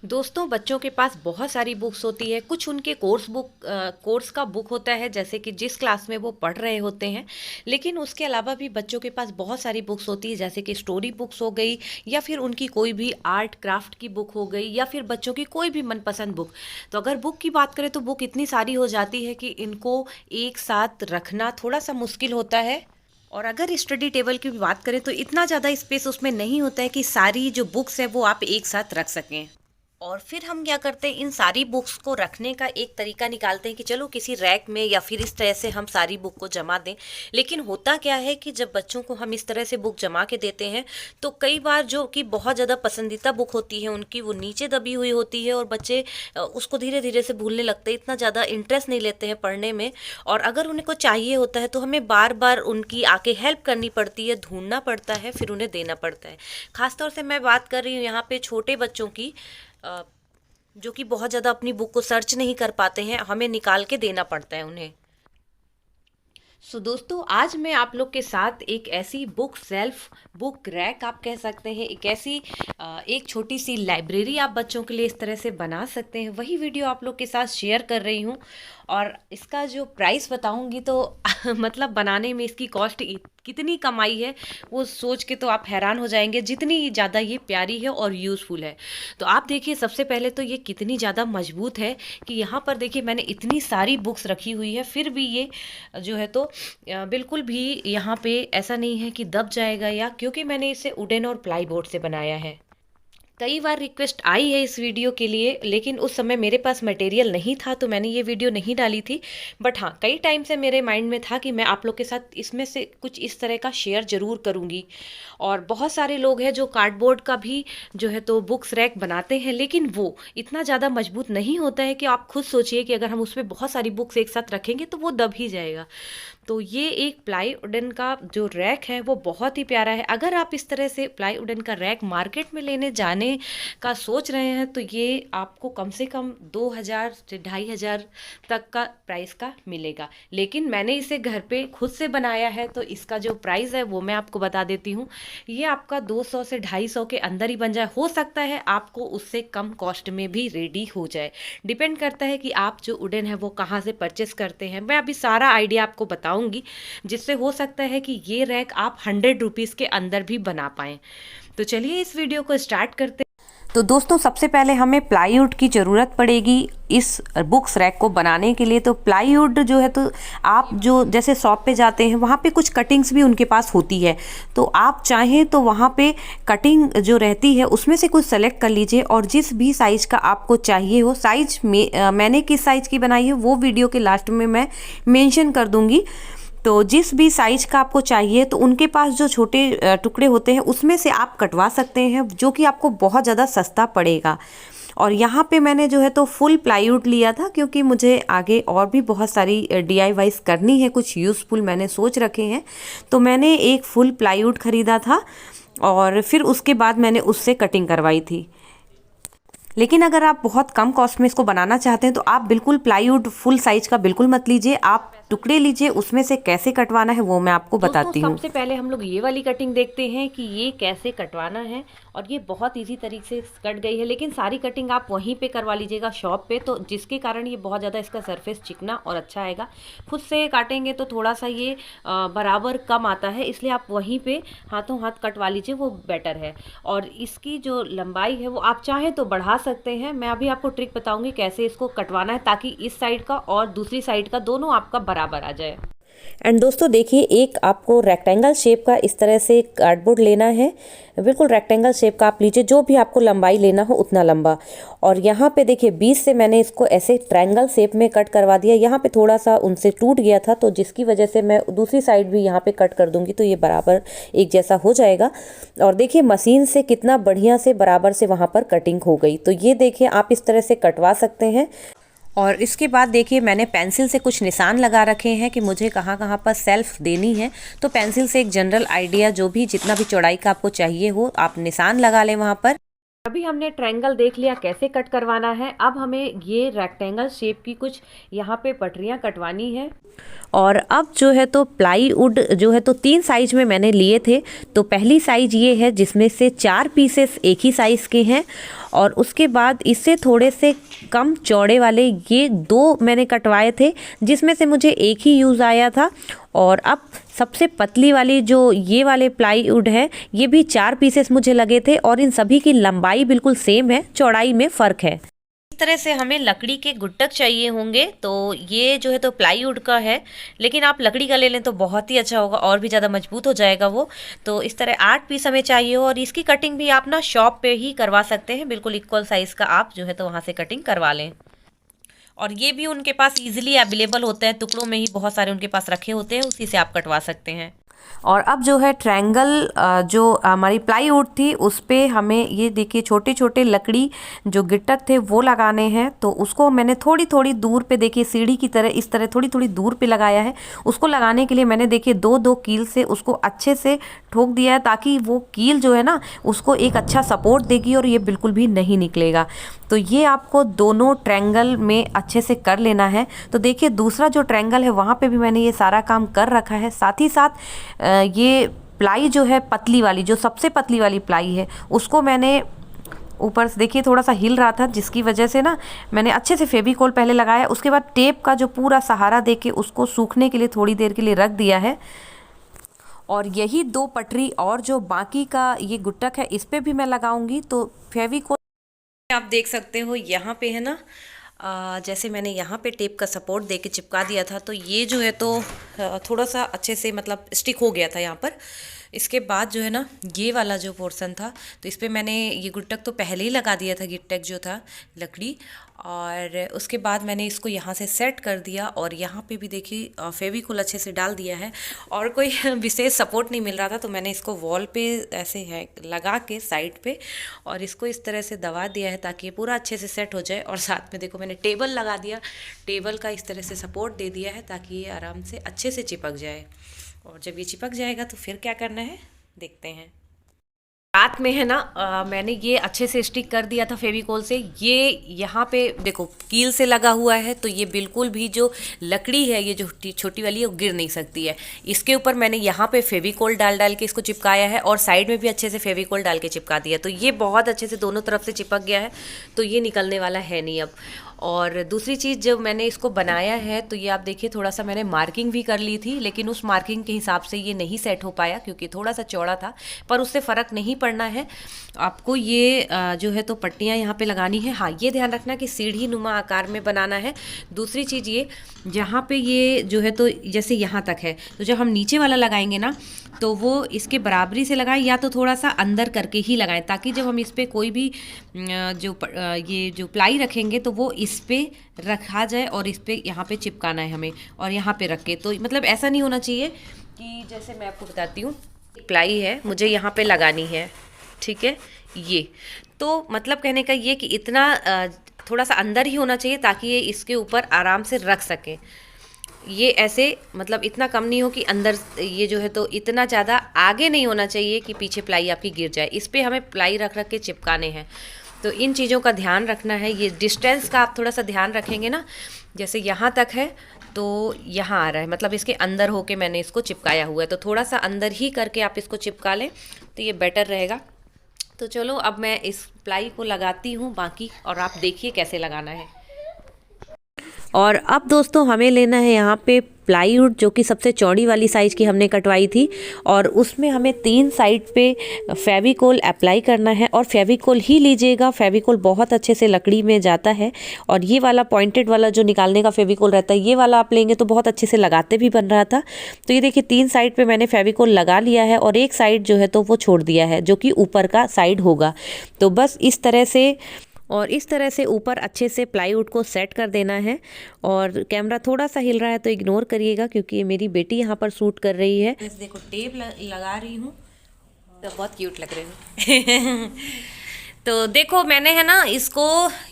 दोस्तों, बच्चों के पास बहुत सारी बुक्स होती है। कुछ उनके कोर्स का बुक होता है, जैसे कि जिस क्लास में वो पढ़ रहे होते हैं। लेकिन उसके अलावा भी बच्चों के पास बहुत सारी बुक्स होती है, जैसे कि स्टोरी बुक्स हो गई, या फिर उनकी कोई भी आर्ट क्राफ्ट की बुक हो गई, या फिर बच्चों की कोई भी मनपसंद बुक। तो अगर बुक की बात करें तो बुक इतनी सारी हो जाती है कि इनको एक साथ रखना थोड़ा सा मुश्किल होता है। और अगर स्टडी टेबल की भी बात करें तो इतना ज़्यादा स्पेस उसमें नहीं होता है कि सारी जो बुक्स है वो आप एक साथ रख सकें। और फिर हम क्या करते हैं, इन सारी बुक्स को रखने का एक तरीका निकालते हैं कि चलो किसी रैक में या फिर इस तरह से हम सारी बुक को जमा दें। लेकिन होता क्या है कि जब बच्चों को हम इस तरह से बुक जमा के देते हैं तो कई बार जो कि बहुत ज़्यादा पसंदीदा बुक होती है उनकी, वो नीचे दबी हुई होती है और बच्चे उसको धीरे धीरे से भूलने लगते हैं, इतना ज़्यादा इंटरेस्ट नहीं लेते हैं पढ़ने में। और अगर उन्हें को चाहिए होता है तो हमें बार बार उनकी आके हेल्प करनी पड़ती है, ढूंढना पड़ता है, फिर उन्हें देना पड़ता है। खासतौर से मैं बात कर रही हूँ यहाँ पे छोटे बच्चों की, जो कि बहुत ज़्यादा अपनी बुक को सर्च नहीं कर पाते हैं, हमें निकाल के देना पड़ता है उन्हें। दोस्तों, आज मैं आप लोग के साथ एक ऐसी बुक सेल्फ, बुक रैक आप कह सकते हैं, एक ऐसी एक छोटी सी लाइब्रेरी आप बच्चों के लिए इस तरह से बना सकते हैं, वही वीडियो आप लोग के साथ शेयर कर रही हूँ। और इसका जो प्राइस बताऊंगी तो मतलब बनाने में इसकी कॉस्ट कितनी कमाई है वो सोच के तो आप हैरान हो जाएंगे, जितनी ज़्यादा ये प्यारी है और यूज़फुल है। तो आप देखिए, सबसे पहले तो ये कितनी ज़्यादा मजबूत है कि यहाँ पर देखिए मैंने इतनी सारी बुक्स रखी हुई है, फिर भी ये जो है तो बिल्कुल भी यहाँ पे ऐसा नहीं है कि दब जाएगा, या क्योंकि मैंने इसे वुडन और प्लाईबोर्ड से बनाया है। कई बार रिक्वेस्ट आई है इस वीडियो के लिए, लेकिन उस समय मेरे पास मटेरियल नहीं था तो मैंने ये वीडियो नहीं डाली थी। बट हाँ, कई टाइम से मेरे माइंड में था कि मैं आप लोग के साथ इसमें से कुछ इस तरह का शेयर ज़रूर करूँगी। और बहुत सारे लोग हैं जो कार्डबोर्ड का भी जो है तो बुक्स रैक बनाते हैं, लेकिन वो इतना ज़्यादा मजबूत नहीं होता है कि आप खुद सोचिए कि अगर हम उसमें बहुत सारी बुक्स एक साथ रखेंगे तो वो दब ही जाएगा। तो ये एक प्लाई वुडन का जो रैक है वो बहुत ही प्यारा है। अगर आप इस तरह से प्लाई वुडन का रैक मार्केट में लेने जाने का सोच रहे हैं तो ये आपको कम से कम 2000 से 2500 तक का प्राइस का मिलेगा। लेकिन मैंने इसे घर पे खुद से बनाया है तो इसका जो प्राइस है वो मैं आपको बता देती हूँ। ये आपका 200 से 250 के अंदर ही बन जाए, हो सकता है आपको उससे कम कॉस्ट में भी रेडी हो जाए। डिपेंड करता है कि आप जो वुडन है वो कहाँ से परचेस करते हैं। मैं अभी सारा आइडिया आपको बताऊंगी, जिससे हो सकता है कि ये रैक आप 100 रुपीज़ के अंदर भी बना पाएँ। तो चलिए इस वीडियो को स्टार्ट करते। तो दोस्तों, सबसे पहले हमें प्लाईवुड की ज़रूरत पड़ेगी इस बुक्स रैक को बनाने के लिए। तो प्लाईवुड जो है तो आप जो जैसे शॉप पे जाते हैं वहाँ पे कुछ कटिंग्स भी उनके पास होती है, तो आप चाहें तो वहाँ पे कटिंग जो रहती है उसमें से कुछ सेलेक्ट कर लीजिए और जिस भी साइज़ का आपको चाहिए हो। साइज में मैंने किस साइज़ की बनाई है वो वीडियो के लास्ट में मैं मेंशन कर दूँगी। तो जिस भी साइज का आपको चाहिए तो उनके पास जो छोटे टुकड़े होते हैं उसमें से आप कटवा सकते हैं, जो कि आपको बहुत ज़्यादा सस्ता पड़ेगा। और यहाँ पे मैंने जो है तो फुल प्लाईवुड लिया था, क्योंकि मुझे आगे और भी बहुत सारी DIYs करनी है, कुछ यूज़फुल मैंने सोच रखे हैं। तो मैंने एक फुल प्लाईवुड ख़रीदा था और फिर उसके बाद मैंने उससे कटिंग करवाई थी। लेकिन अगर आप बहुत कम कॉस्ट में इसको बनाना चाहते हैं तो आप बिल्कुल प्लाईवुड फुल साइज का बिल्कुल मत लीजिए, आप टुकड़े लीजिए, उसमें से कैसे कटवाना है वो मैं आपको बताती हूँ। सबसे पहले हम लोग ये वाली कटिंग देखते हैं कि ये कैसे कटवाना है। और ये बहुत इजी तरीके से कट गई है, लेकिन सारी कटिंग आप वहीं पे करवा लीजिएगा शॉप पे, तो जिसके कारण ये बहुत ज़्यादा इसका सरफेस चिकना और अच्छा आएगा। खुद से काटेंगे तो थोड़ा सा ये बराबर कम आता है, इसलिए आप वहीं पे हाथों हाथ कटवा लीजिए, वो बेटर है। और इसकी जो लंबाई है वो आप चाहें तो बढ़ा सकते हैं। मैं अभी आपको ट्रिक बताऊंगी कैसे इसको कटवाना है, ताकि इस साइड का और दूसरी साइड का दोनों आपका बराबर आ जाए। एंड दोस्तों देखिए, एक आपको रेक्टेंगल शेप का इस तरह से कार्डबोर्ड लेना है, बिल्कुल रेक्टेंगल शेप का आप लीजिए, जो भी आपको लंबाई लेना हो उतना लंबा। और यहाँ पे देखिए 20 से मैंने इसको ऐसे ट्रायंगल शेप में कट करवा दिया। यहाँ पे थोड़ा सा उनसे टूट गया था, तो जिसकी वजह से मैं दूसरी साइड भी यहाँ पे कट कर दूंगी तो ये बराबर एक जैसा हो जाएगा। और देखिए मशीन से कितना बढ़िया से बराबर से वहाँ पर कटिंग हो गई। तो ये देखिए आप इस तरह से कटवा सकते हैं। और इसके बाद देखिए मैंने पेंसिल से कुछ निशान लगा रखे हैं कि मुझे कहाँ कहाँ पर सेल्फ देनी है। तो पेंसिल से एक जनरल आइडिया, जो भी जितना भी चौड़ाई का आपको चाहिए हो आप निशान लगा लें वहाँ पर। अभी हमने ट्रायंगल देख लिया कैसे कट करवाना है। अब हमें ये रेक्टेंगल शेप की कुछ यहाँ पे पटरियाँ कटवानी है। और अब जो है तो प्लाईवुड जो है तो 3 साइज में मैंने लिए थे। तो पहली साइज ये है जिसमें से 4 पीसेस एक ही साइज़ के हैं, और उसके बाद इससे थोड़े से कम चौड़े वाले ये 2 मैंने कटवाए थे, जिसमें से मुझे एक ही यूज़ आया था। और अब सबसे पतली वाली जो ये वाले प्लाईवुड है, ये भी 4 पीसेस मुझे लगे थे, और इन सभी की लंबाई बिल्कुल सेम है, चौड़ाई में फ़र्क है। इस तरह से हमें लकड़ी के गुट्टक चाहिए होंगे। तो ये जो है तो प्लाईवुड का है, लेकिन आप लकड़ी का ले लें तो बहुत ही अच्छा होगा, और भी ज़्यादा मजबूत हो जाएगा वो। तो इस तरह 8 पीस हमें चाहिए, और इसकी कटिंग भी आप ना शॉप पे ही करवा सकते हैं, बिल्कुल इक्वल साइज़ का आप जो है तो वहाँ से कटिंग करवा लें। और ये भी उनके पास इजीली अवेलेबल होते हैं, टुकड़ों में ही बहुत सारे उनके पास रखे होते हैं, उसी से आप कटवा सकते हैं। और अब जो है ट्रायंगल जो हमारी प्लाईवुड थी उस पे हमें ये देखिए छोटे छोटे लकड़ी जो गिट्टक थे वो लगाने हैं। तो उसको मैंने थोड़ी थोड़ी दूर पे देखिए सीढ़ी की तरह इस तरह थोड़ी थोड़ी दूर पे लगाया है। उसको लगाने के लिए मैंने देखिए 2-2 कील से उसको अच्छे से ठोक दिया है, ताकि वो कील जो है ना उसको एक अच्छा सपोर्ट देगी और ये बिल्कुल भी नहीं निकलेगा। तो ये आपको दोनों ट्रायंगल में अच्छे से कर लेना है। तो देखिए दूसरा जो ट्रायंगल है वहाँ पे भी मैंने ये सारा काम कर रखा है। साथ ही साथ ये प्लाई जो है पतली वाली, जो सबसे पतली वाली प्लाई है, उसको मैंने ऊपर से देखिए थोड़ा सा हिल रहा था, जिसकी वजह से ना मैंने अच्छे से फेविकोल पहले लगाया, उसके बाद टेप का जो पूरा सहारा देके उसको सूखने के लिए थोड़ी देर के लिए रख दिया है। और यही 2 पटरी और जो बाकी का ये गुट्टक है इस पे भी मैं लगाऊंगी। तो फेविकोल आप देख सकते हो यहाँ पे है ना, जैसे मैंने यहाँ पे टेप का सपोर्ट दे के चिपका दिया था, तो ये जो है तो थोड़ा सा अच्छे से मतलब स्टिक हो गया था यहाँ पर। इसके बाद जो है ना ये वाला जो पोर्शन था, तो इस पर मैंने ये गुट्टक तो पहले ही लगा दिया था, गिट्टक जो था लकड़ी। और उसके बाद मैंने इसको यहाँ से सेट कर दिया, और यहाँ पे भी देखिए फेविकोल अच्छे से डाल दिया है। और कोई विशेष सपोर्ट नहीं मिल रहा था, तो मैंने इसको वॉल पे ऐसे है लगा के साइड पे, और इसको इस तरह से दबा दिया है ताकि ये पूरा अच्छे से सेट हो जाए। और साथ में देखो मैंने टेबल लगा दिया, टेबल का इस तरह से सपोर्ट दे दिया है ताकि ये आराम से अच्छे से चिपक जाए। और जब ये चिपक जाएगा तो फिर क्या करना है देखते हैं। रात में है ना मैंने ये अच्छे से स्टिक कर दिया था फेविकोल से। ये यहाँ पे देखो कील से लगा हुआ है, तो ये बिल्कुल भी जो लकड़ी है ये जो छोटी वाली है वो गिर नहीं सकती है। इसके ऊपर मैंने यहाँ पे फेविकोल डाल डाल के इसको चिपकाया है, और साइड में भी अच्छे से फेविकोल डाल के चिपका दिया, तो ये बहुत अच्छे से दोनों तरफ से चिपक गया है, तो ये निकलने वाला है नहीं अब। और दूसरी चीज़ जब मैंने इसको बनाया है तो ये आप देखिए थोड़ा सा मैंने मार्किंग भी कर ली थी, लेकिन उस मार्किंग के हिसाब से ये नहीं सेट हो पाया क्योंकि थोड़ा सा चौड़ा था, पर उससे फ़र्क नहीं पड़ना है आपको। ये जो है तो पट्टियाँ यहाँ पे लगानी है। हाँ, ये ध्यान रखना कि सीढ़ी नुमा आकार में बनाना है। दूसरी चीज़ ये जहाँ पे ये जो है तो जैसे यहाँ तक है, तो जब हम नीचे वाला लगाएंगे ना तो वो इसके बराबरी से लगाएं, या तो थोड़ा सा अंदर करके ही लगाएं, ताकि जब हम इस पर कोई भी ये जो प्लाई रखेंगे तो वो इस पे रखा जाए, और इस पे यहाँ पे चिपकाना है हमें, और यहाँ पे रख के। तो मतलब ऐसा नहीं होना चाहिए कि जैसे मैं आपको बताती हूँ, प्लाई है मुझे यहाँ पे लगानी है, ठीक है, ये तो मतलब कहने का ये कि इतना थोड़ा सा अंदर ही होना चाहिए ताकि ये इसके ऊपर आराम से रख सके। ये ऐसे मतलब इतना कम नहीं हो कि अंदर ये जो है तो इतना ज़्यादा आगे नहीं होना चाहिए कि पीछे प्लाई आपकी गिर जाए। इस पे हमें प्लाई रख रख के चिपकाने हैं, तो इन चीज़ों का ध्यान रखना है। ये डिस्टेंस का आप थोड़ा सा ध्यान रखेंगे ना, जैसे यहाँ तक है तो यहाँ आ रहा है, मतलब इसके अंदर होके मैंने इसको चिपकाया हुआ है, तो थोड़ा सा अंदर ही करके आप इसको चिपका लें तो ये बेटर रहेगा। तो चलो अब मैं इस प्लाई को लगाती हूँ बाकी, और आप देखिए कैसे लगाना है। और अब दोस्तों हमें लेना है यहाँ पे प्लाईवुड, जो कि सबसे चौड़ी वाली साइज़ की हमने कटवाई थी, और उसमें हमें 3 साइड पे फेविकोल अप्लाई करना है। और फेविकोल ही लीजिएगा, फेविकोल बहुत अच्छे से लकड़ी में जाता है। और ये वाला पॉइंटेड वाला जो निकालने का फेविकोल रहता है, ये वाला आप लेंगे तो बहुत अच्छे से लगाते भी बन रहा था। तो ये देखिए 3 साइड पे मैंने फेविकोल लगा लिया है, और एक साइड जो है तो वो छोड़ दिया है, जो कि ऊपर का साइड होगा। तो बस इस तरह से, और इस तरह से ऊपर अच्छे से प्लाईवुड को सेट कर देना है। और कैमरा थोड़ा सा हिल रहा है तो इग्नोर करिएगा, क्योंकि ये मेरी बेटी यहाँ पर शूट कर रही है। देखो टेप लगा रही हूँ, तो बहुत क्यूट लग रही हूँ। तो देखो मैंने है ना इसको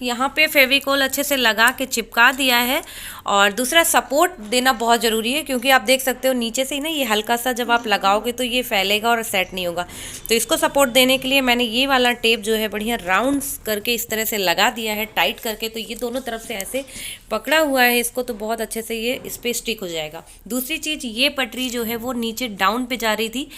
यहाँ पे फेविकोल अच्छे से लगा के चिपका दिया है। और दूसरा सपोर्ट देना बहुत ज़रूरी है, क्योंकि आप देख सकते हो नीचे से ही ना ये हल्का सा जब आप लगाओगे तो ये फैलेगा और सेट नहीं होगा। तो इसको सपोर्ट देने के लिए मैंने ये वाला टेप जो है बढ़िया राउंड्स करके इस तरह से लगा दिया है टाइट करके। तो ये दोनों तरफ से ऐसे पकड़ा हुआ है इसको, तो बहुत अच्छे से ये इस पर स्टिक हो जाएगा। दूसरी चीज़, ये पटरी जो है वो नीचे डाउन पे जा रही थी,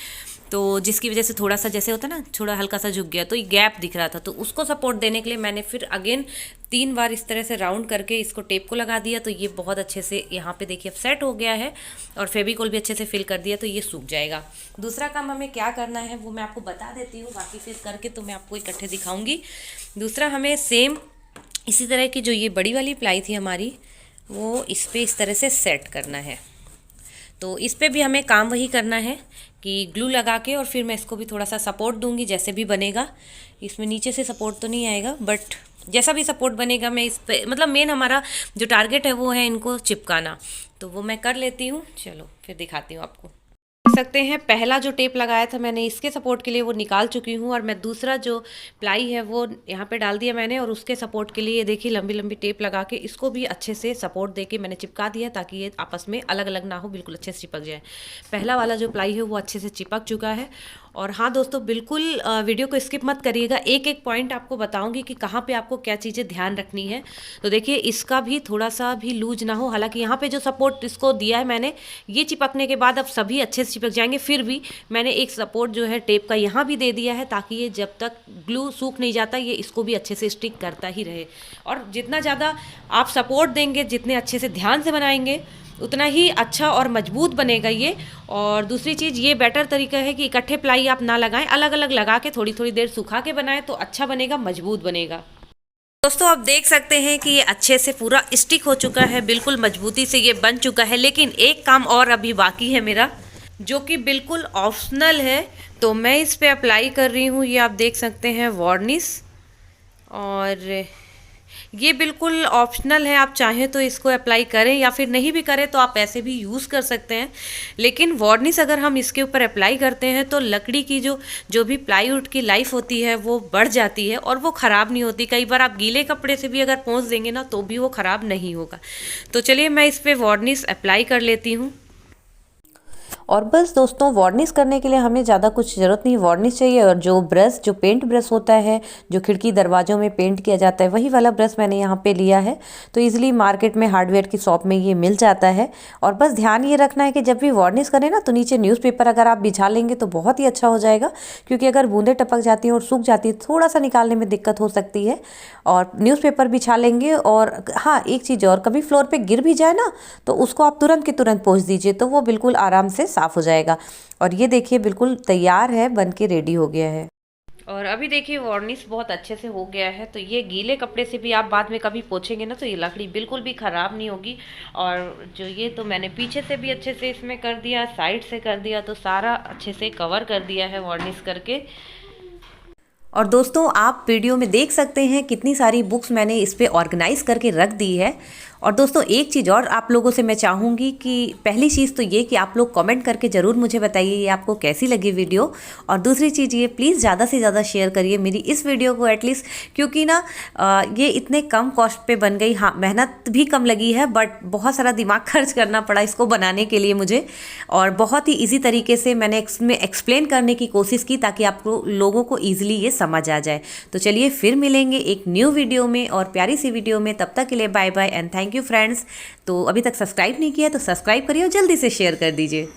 तो जिसकी वजह से थोड़ा सा जैसे होता है ना, थोड़ा हल्का सा झुक गया, तो ये गैप दिख रहा था। तो उसको सपोर्ट देने के लिए मैंने फिर अगेन 3 बार इस तरह से राउंड करके इसको टेप को लगा दिया। तो ये बहुत अच्छे से यहाँ पे देखिए अब सेट हो गया है, और फेविकोल भी अच्छे से फिल कर दिया, तो ये सूख जाएगा। दूसरा काम हमें क्या करना है वो मैं आपको बता देती हूँ, बाकी फिर करके तो मैं आपको इकट्ठे दिखाऊंगी। दूसरा हमें सेम इसी तरह की जो ये बड़ी वाली प्लाई थी हमारी, वो इस पर इस तरह से सेट करना है। तो इस पे भी हमें काम वही करना है कि ग्लू लगा के, और फिर मैं इसको भी थोड़ा सा सपोर्ट दूंगी जैसे भी बनेगा। इसमें नीचे से सपोर्ट तो नहीं आएगा, बट जैसा भी सपोर्ट बनेगा मैं इस पे, मतलब मेन हमारा जो टारगेट है वो है इनको चिपकाना, तो वो मैं कर लेती हूँ। चलो फिर दिखाती हूँ आपको। देख सकते हैं पहला जो टेप लगाया था मैंने इसके सपोर्ट के लिए वो निकाल चुकी हूँ, और मैं दूसरा जो प्लाई है वो यहाँ पे डाल दिया मैंने, और उसके सपोर्ट के लिए ये देखिए लंबी लंबी टेप लगा के इसको भी अच्छे से सपोर्ट देके मैंने चिपका दिया, ताकि ये आपस में अलग अलग ना हो, बिल्कुल अच्छे से चिपक जाए। पहला वाला जो प्लाई है वो अच्छे से चिपक चुका है। और हाँ दोस्तों, बिल्कुल वीडियो को स्किप मत करिएगा, एक एक पॉइंट आपको बताऊंगी कि कहाँ पे आपको क्या चीज़ें ध्यान रखनी है। तो देखिए इसका भी थोड़ा सा भी लूज ना हो, हालांकि यहाँ पे जो सपोर्ट इसको दिया है मैंने, ये चिपकने के बाद अब सभी अच्छे से चिपक जाएंगे। फिर भी मैंने एक सपोर्ट जो है टेप का यहाँ भी दे दिया है, ताकि ये जब तक ग्लू सूख नहीं जाता ये इसको भी अच्छे से स्टिक करता ही रहे। और जितना ज़्यादा आप सपोर्ट देंगे, जितने अच्छे से ध्यान से बनाएंगे, उतना ही अच्छा और मजबूत बनेगा ये। और दूसरी चीज़, ये बेटर तरीका है कि इकट्ठे प्लाई आप ना लगाएं, अलग अलग लगा के थोड़ी थोड़ी देर सुखा के बनाएं, तो अच्छा बनेगा, मजबूत बनेगा। दोस्तों आप देख सकते हैं कि ये अच्छे से पूरा स्टिक हो चुका है, बिल्कुल मजबूती से ये बन चुका है। लेकिन एक काम और अभी बाकी है मेरा, जो कि बिल्कुल ऑप्शनल है। तो मैं इस पे अप्लाई कर रही हूँ, ये आप देख सकते हैं वार्निश, और ये बिल्कुल ऑप्शनल है, आप चाहें तो इसको अप्लाई करें या फिर नहीं भी करें तो आप ऐसे भी यूज़ कर सकते हैं। लेकिन वार्निश अगर हम इसके ऊपर अप्लाई करते हैं तो लकड़ी की जो भी प्लाईवुड की लाइफ होती है वो बढ़ जाती है, और वो ख़राब नहीं होती। कई बार आप गीले कपड़े से भी अगर पोंछ देंगे ना तो भी वो ख़राब नहीं होगा। तो चलिए मैं इस पर वार्निश अप्लाई कर लेती हूँ। और बस दोस्तों, वार्निश करने के लिए हमें ज़्यादा कुछ ज़रूरत नहीं, वार्निश चाहिए। और जो ब्रश, जो पेंट ब्रश होता है, जो खिड़की दरवाज़ों में पेंट किया जाता है, वही वाला ब्रश मैंने यहाँ पे लिया है। तो इजीली मार्केट में हार्डवेयर की शॉप में ये मिल जाता है। और बस ध्यान ये रखना है कि जब भी वार्निश करें ना, तो नीचे न्यूज़पेपर अगर आप बिछा लेंगे तो बहुत ही अच्छा हो जाएगा, क्योंकि अगर बूंदें टपक जाती हैं और सूख जाती है, थोड़ा सा निकालने में दिक्कत हो सकती है। और न्यूज़पेपर बिछा लेंगे। और हाँ, एक चीज़ और, कभी फ्लोर पर गिर भी जाए ना तो उसको आप तुरंत के तुरंत पोंछ दीजिए, तो वो बिल्कुल आराम से साफ़ हो जाएगा। और ये देखिए बिल्कुल तैयार है, बन के रेडी हो गया है। और अभी देखिए वार्निश बहुत अच्छे से हो गया है। तो ये गीले कपड़े से भी आप बाद में कभी पोंछेंगे ना तो ये लकड़ी बिल्कुल भी ख़राब नहीं होगी। और जो ये तो मैंने पीछे से भी अच्छे से इसमें कर दिया, साइड से कर दिया, तो सारा अच्छे से कवर कर दिया है वार्निश करके। और दोस्तों आप वीडियो में देख सकते हैं कितनी सारी बुक्स मैंने इस पे ऑर्गेनाइज करके रख दी है। और दोस्तों एक चीज़ और आप लोगों से मैं चाहूँगी कि पहली चीज़ तो ये कि आप लोग कमेंट करके ज़रूर मुझे बताइए ये आपको कैसी लगी वीडियो। और दूसरी चीज़ ये, प्लीज़ ज़्यादा से ज़्यादा शेयर करिए मेरी इस वीडियो को एटलीस्ट, क्योंकि ना ये इतने कम कॉस्ट पे बन गई। हाँ, मेहनत भी कम लगी है, बट बहुत सारा दिमाग खर्च करना पड़ा इसको बनाने के लिए मुझे। और बहुत ही ईजी तरीके से मैंने इसमें एक्सप्लेन करने की कोशिश की, ताकि आपको लोगों को ईजिली ये समझ आ जाए। तो चलिए फिर मिलेंगे एक न्यू वीडियो में और प्यारी सी वीडियो में। तब तक के लिए bye bye and thank you friends. तो अभी तक सब्सक्राइब नहीं किया तो सब्सक्राइब करिए और जल्दी से शेयर कर दीजिए।